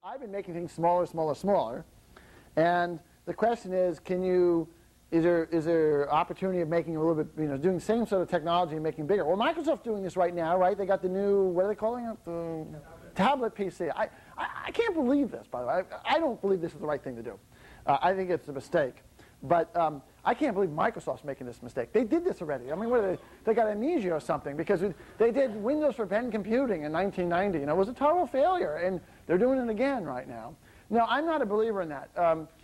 I've been making things smaller, smaller, smaller, and the question is, is there opportunity of making a little bit, doing the same sort of technology and making bigger? Well, Microsoft's doing this right now, right? They got the new, what are they calling it? The tablet PC. I can't believe this, by the way. I don't believe this is the right thing to do. I think it's a mistake. But I can't believe Microsoft's making this mistake. They did this already. I mean, what are they got amnesia or something, because they did Windows for pen computing in 1990, and it was a total failure, and they're doing it again right now. No, I'm not a believer in that.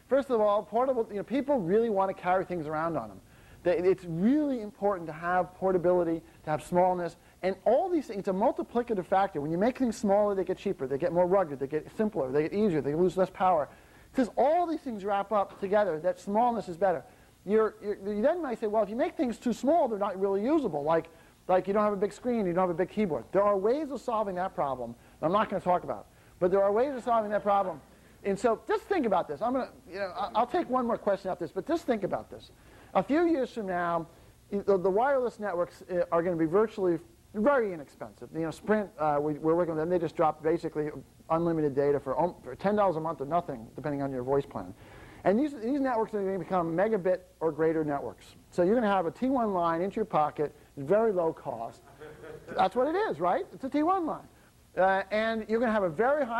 First of all, portable, people really want to carry things around on them. It's really important to have portability, to have smallness, and all these things. It's a multiplicative factor. When you make things smaller, they get cheaper, they get more rugged, they get simpler, they get easier, they lose less power. Because all these things wrap up together, that smallness is better. You then might say, well, if you make things too small, they're not really usable. Like you don't have a big screen, you don't have a big keyboard. There are ways of solving that problem that I'm not going to talk about. But there are ways of solving that problem. And so just think about this. I'll take one more question out this, but just think about this. A few years from now, the wireless networks are going to be virtually very inexpensive. Sprint, we're working with them. They just dropped basically unlimited data for $10 a month or nothing, depending on your voice plan. And these networks are going to become megabit or greater networks. So you're going to have a T1 line into your pocket, very low cost. That's what it is, right? It's a T1 line. And you're going to have a very high